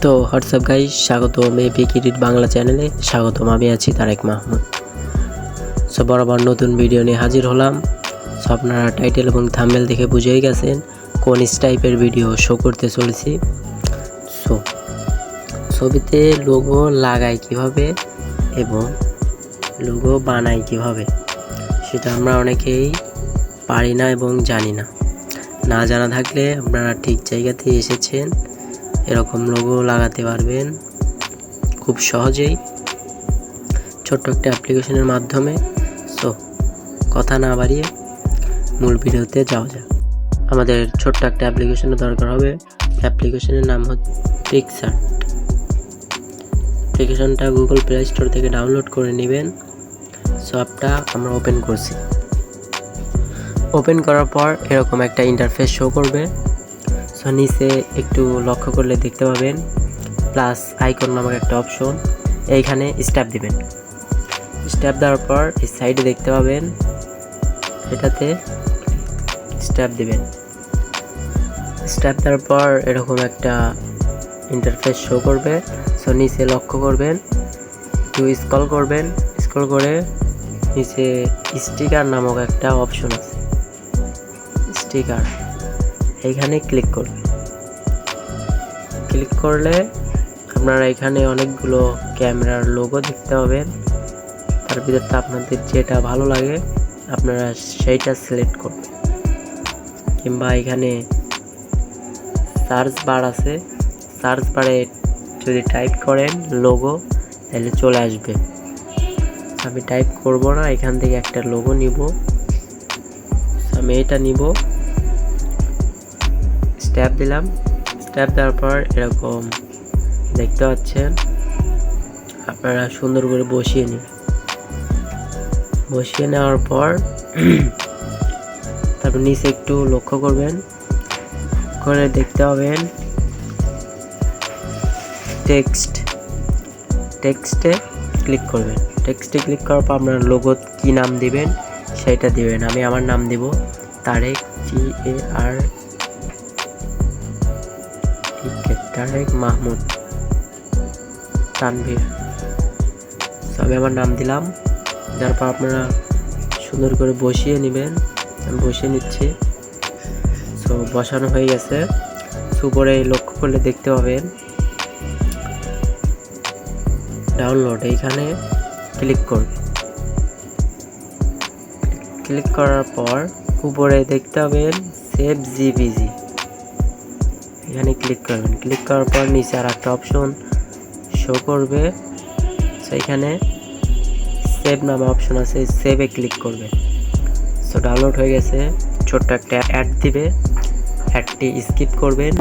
তো WhatsApp guys, স্বাগতম AP create Bangla চ্যানেলে। স্বাগতম, আমি আছি তারেক মাহমুদ। সো বরাবর নতুন ভিডিও নিয়ে হাজির হলাম। সো আপনারা টাইটেল এবং থাম্বনেল দেখে বুঝেই গেছেন কোন টাইপের ভিডিও শো করতে চলেছি। সো ছবিতে লোগো লাগাই কিভাবে এবং লোগো বানাই কিভাবে, সেটা আমরা অনেকেই পারি না এবং জানি না। না জানা থাকলে আপনারা ঠিক জায়গাতে এসেছেন। এরকম লোগো লাগাতে পারবেন খুব সহজেই ছোট্ট একটা অ্যাপ্লিকেশনের মাধ্যমে। সো কথা না বাড়িয়ে মূল ভিডিওতে যাওয়া যাক। আমাদের ছোট্ট একটা অ্যাপ্লিকেশনের দরকার হবে। অ্যাপ্লিকেশনের নাম হচ্ছে পিকচার। অ্যাপ্লিকেশনটা গুগল প্লে স্টোর থেকে ডাউনলোড করে নেবেন। সো অ্যাপটা আমরা ওপেন করছি। ওপেন করার পর এরকম একটা ইন্টারফেস শো করবে। সো নিচে একটু লক্ষ্য করলে দেখতে পাবেন প্লাস আইকন নামক একটা অপশন। এইখানে স্ট্যাপ দিবেন। স্ট্যাপ দেওয়ার পর এই সাইডে দেখতে পাবেন, এটাতে স্ট্যাপ দিবেন। স্ট্যাপ দেওয়ার পর এরকম একটা ইন্টারফেস শো করবে। সো নিচে লক্ষ্য করবেন, একটু স্ক্রল করবেন। স্ক্রল করে নিচে স্টিকার নামক একটা অপশন আছে, স্টিকার, এইখানে ক্লিক করবেন। ক্লিক করলে আপনারা এখানে অনেকগুলো ক্যামেরার লোগো দেখতে পাবেন। তার ভিতরটা আপনাদের যেটা ভালো লাগে আপনারা সেইটা সিলেক্ট করবেন। কিংবা এখানে সার্চ বার আছে, সার্চ বারে যদি টাইপ করেন লোগো তাহলে চলে আসবে। আমি টাইপ করব না, এখান থেকে একটা লোগো নিব। আমি এটা নিব, স্ট্যাপ দিলাম। স্ট্যাপ দেওয়ার পর এরকম দেখতে পাচ্ছেন। আপনারা সুন্দর করে বসিয়ে নিন। বসিয়ে নেওয়ার পর তারপর নিচে একটু লক্ষ্য করবেন, করে দেখতে পাবেন টেক্সটে ক্লিক করবেন। টেক্সটে ক্লিক করার পর আপনার লোগো কি নাম দিবেন সেটা দিবেন। আমি আমার নাম দিব তারেক, তারেক মাহমুদ তানভীর। আমি আমার নাম দিলাম। তারপর আপনারা সুন্দর করে বসিয়ে নেবেন। আমি বসিয়ে নিচ্ছি। সো বসানো হয়ে গেছে। উপরে লক্ষ্য করলে দেখতে পাবেন ডাউনলোড, এইখানে ক্লিক করবেন। ক্লিক করার পর উপরে দেখতে পাবেন সেভ জিপিজি, এখানে ক্লিক করবেন। ক্লিক করার পর নিচে আর একটা অপশন শো করবে। সেইখানে সেভ নামে অপশন আছে, সেভে ক্লিক করবে। সো ডাউনলোড হয়ে গেছে। ছোট্ট একটা অ্যাড দিবে, অ্যাডটি স্কিপ করবেন।